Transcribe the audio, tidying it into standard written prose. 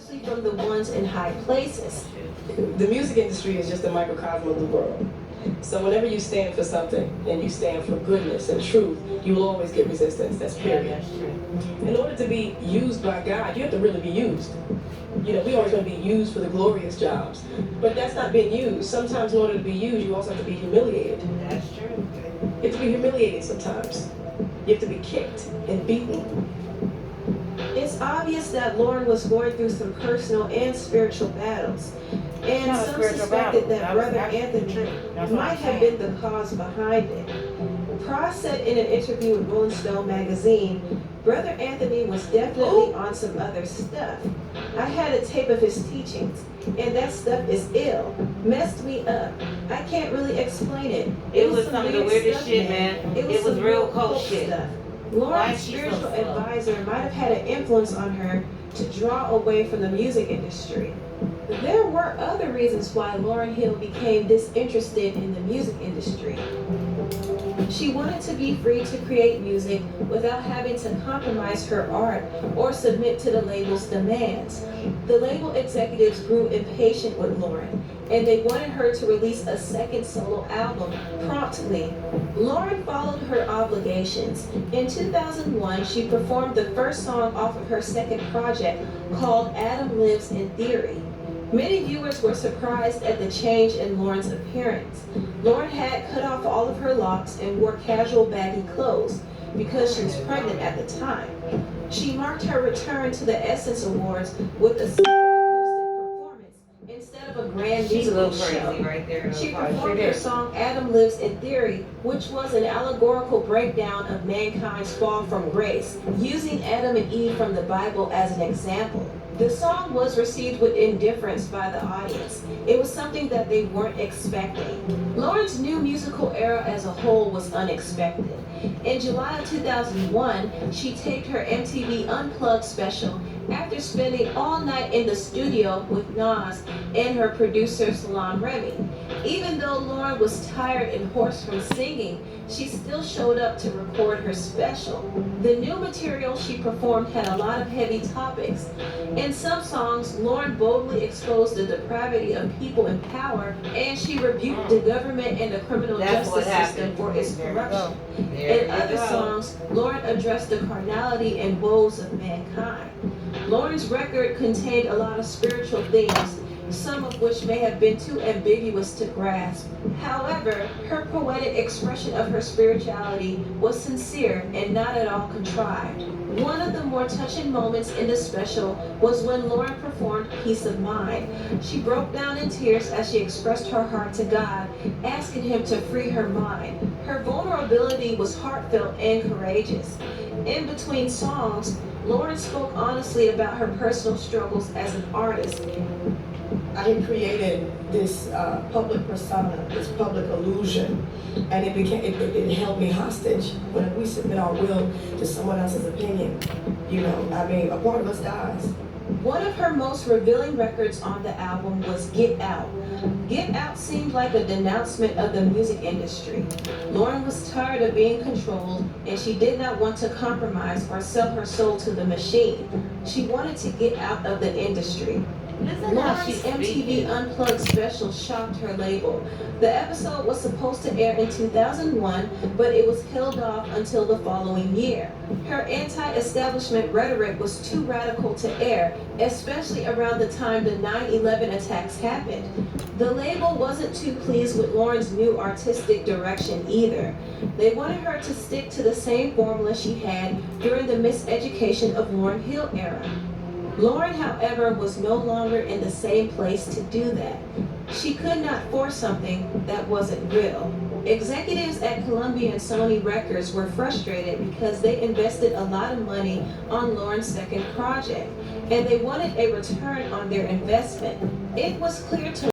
especially from the ones in high places. The music industry is just a microcosm of the world. So whenever you stand for something and you stand for goodness and truth, you will always get resistance. That's period. That's true. In order to be used by God, you have to really be used. You know, we always want to be used for the glorious jobs, but that's not being used. Sometimes in order to be used, you also have to be humiliated. That's true. You have to be humiliated sometimes. You have to be kicked and beaten. It's obvious that Lauren was going through some personal and spiritual battles, and Not a some spiritual suspected battle. that That was Brother actually Anthony true. That's what might I'm have saying. been the cause behind it. Pross said in an interview with Rolling Stone magazine, Brother Anthony was definitely on some other stuff. I had a tape of his teachings, and that stuff is ill. Messed me up. I can't really explain it. It was some of the weird weirdest stuff, shit, man. It was some real cult shit. stuff. Why Lauren's is she so spiritual slow? advisor might have had an influence on her to draw away from the music industry. There were other reasons why Lauryn Hill became disinterested in the music industry. She wanted to be free to create music without having to compromise her art or submit to the label's demands. The label executives grew impatient with Lauren, and they wanted her to release a second solo album promptly. Lauren followed her obligations. In 2001, she performed the first song off of her second project called Adam Lives in Theory. Many viewers were surprised at the change in Lauren's appearance. Lauren had cut off all of her locks and wore casual baggy clothes because she was pregnant at the time. She marked her return to the Essence Awards with a simple acoustic performance instead of a grand She's a musical little crazy show. right there. She She performed her did. song Adam Lives in Theory, which was an allegorical breakdown of mankind's fall from grace, using Adam and Eve from the Bible as an example. The song was received with indifference by the audience. It was something that they weren't expecting. Lauren's new musical era as a whole was unexpected. In July of 2001, she taped her MTV Unplugged special after spending all night in the studio with Nas and her producer Salaam Remi. Even though Lauren was tired and hoarse from singing, she still showed up to record her special. The new material she performed had a lot of heavy topics. In some songs, Lauren boldly exposed the depravity of people in power, and she rebuked the government and the criminal That's what justice system happened. for its There you go. corruption. There In you other go. songs, Lauren addressed the carnality and woes of mankind. Lauren's record contained a lot of spiritual themes, some of which may have been too ambiguous to grasp. However, her poetic expression of her spirituality was sincere and not at all contrived. One of the more touching moments in the special was when Lauren performed Peace of Mind. She broke down in tears as she expressed her heart to God, asking Him to free her mind. Her vulnerability was heartfelt and courageous. In between songs, Lauren spoke honestly about her personal struggles as an artist. I had created this public persona, this public illusion, and it held me hostage. When we submit our will to someone else's opinion, a part of us dies. One of her most revealing records on the album was Get Out. Get Out seemed like a denouncement of the music industry. Lauren was tired of being controlled, and she did not want to compromise or sell her soul to the machine. She wanted to get out of the industry. Listen how she's Lauren's MTV speaking. Unplugged special shocked her label. The episode was supposed to air in 2001, but it was held off until the following year. Her anti-establishment rhetoric was too radical to air, especially around the time the 9/11 attacks happened. The label wasn't too pleased with Lauren's new artistic direction either. They wanted her to stick to the same formula she had during the miseducation of Lauryn Hill era. Lauren, however, was no longer in the same place to do that. She could not force something that wasn't real. Executives at Columbia and Sony Records were frustrated because they invested a lot of money on Lauren's second project, and they wanted a return on their investment. It was clear to